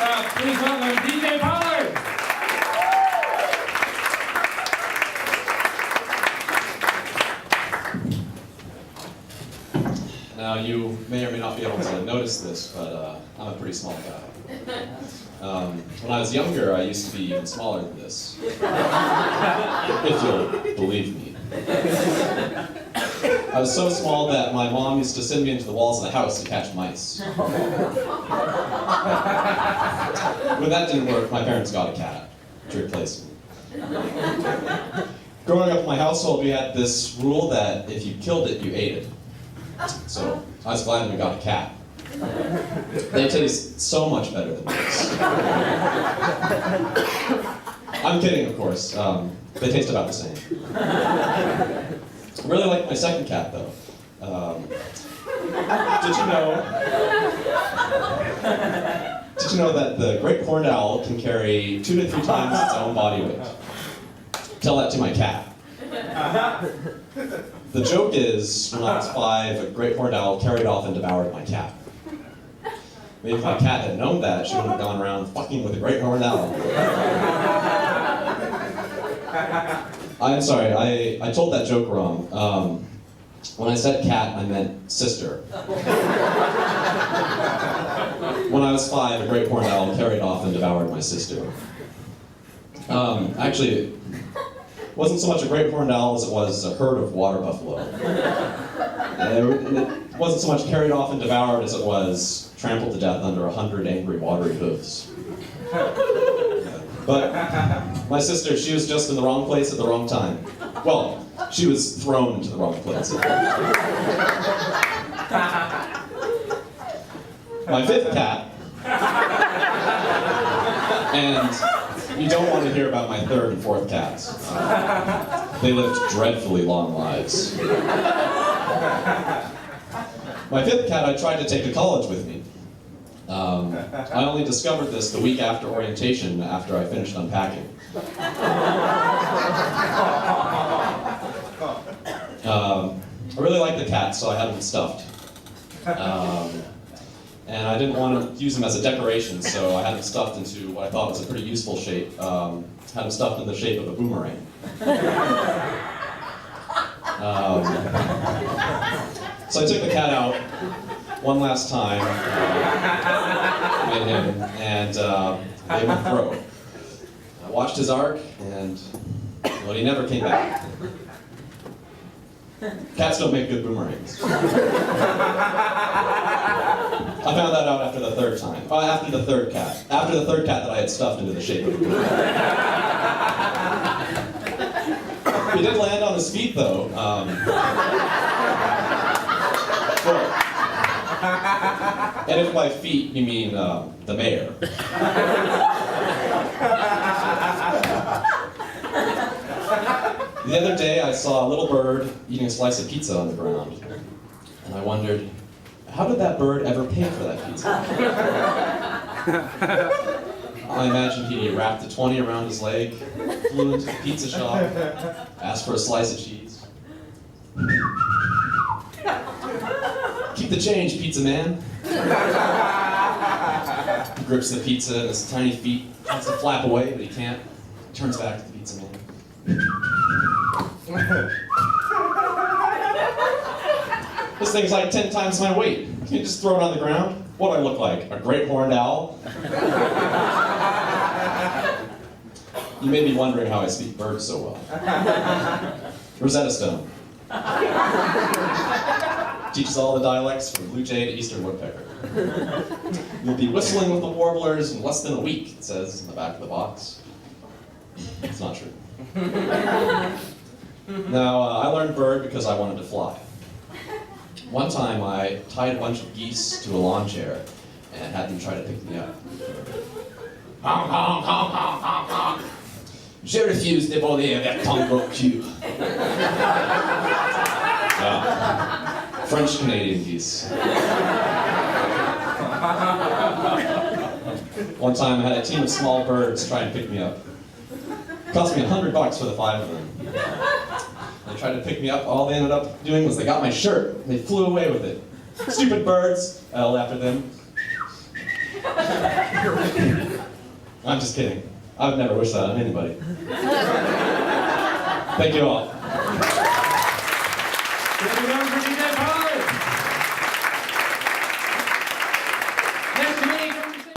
Please welcome DJ Pollard. Now, you may or may not be able to notice this, but I'm a pretty small guy. When I was younger, I used to be even smaller than this. If you'll believe me. I was so small that my mom used to send me into the walls of the house to catch mice. When that didn't work, my parents got a cat to replace me. Growing up in my household, we had this rule that if you killed it, you ate it. So I was glad we got a cat. They taste so much better than mice. I'm kidding, of course. They taste about the same. I really like my second cat, though. Did you know that the great horned owl can carry 2 to 3 times its own body weight? Tell that to my cat. The joke is, when I was 5, a great horned owl carried off and devoured my cat. Maybe if my cat had known that, she wouldn't have gone around fucking with a great horned owl. I'm sorry, I told that joke wrong. When I said cat, I meant sister. When I was 5, a great horned owl carried off and devoured my sister. Actually, it wasn't so much a great horned owl as it was a herd of water buffalo. And it wasn't so much carried off and devoured as it was trampled to death under 100 angry watery hooves. But my sister, she was just in the wrong place at the wrong time. Well, she was thrown into the wrong place. My 5th cat, and you don't want to hear about my 3rd and 4th cats. They lived dreadfully long lives. My 5th cat I tried to take to college with me. I only discovered this the week after orientation, after I finished unpacking. I really liked the cat, so I had him stuffed. And I didn't want to use him as a decoration, so I had him stuffed into what I thought was a pretty useful shape. Had him stuffed in the shape of a boomerang. So I took the cat out one last time with him and gave him a throw. I watched his arc, and well, he never came back. Cats don't make good boomerangs. I found that out after the 3rd time. After the 3rd cat. After the 3rd cat that I had stuffed into the shape of a boomerang. He did land on his feet, though. And if by feet you mean the mayor. The other day I saw a little bird eating a slice of pizza on the ground. And I wondered, how did that bird ever pay for that pizza? I imagine he wrapped a 20 around his leg, flew into the pizza shop, asked for a slice of cheese. Keep the change, pizza man. He grips the pizza in his tiny feet, tries to flap away, but he can't. Turns back to the pizza man. This thing's like 10 times my weight. Can you just throw it on the ground? What do I look like? A great horned owl? You may be wondering how I speak birds so well. Rosetta Stone. Teaches all the dialects from blue jay to eastern woodpecker. You'll be whistling with the warblers in less than a week, it says in the back of the box. It's not true. Now, I learned bird because I wanted to fly. One time I tied a bunch of geese to a lawn chair and had them try to pick me up. Honk, honk, honk, honk, honk, honk. Je refuse de voler avec ton gros cul. French-Canadian geese. One time I had a team of small birds try and pick me up. It cost me $100 for the 5 of them. They tried to pick me up. All they ended up doing was they got my shirt. They flew away with it. Stupid birds, I yelled after them. I'm just kidding. I would never wish that on anybody. Thank you all.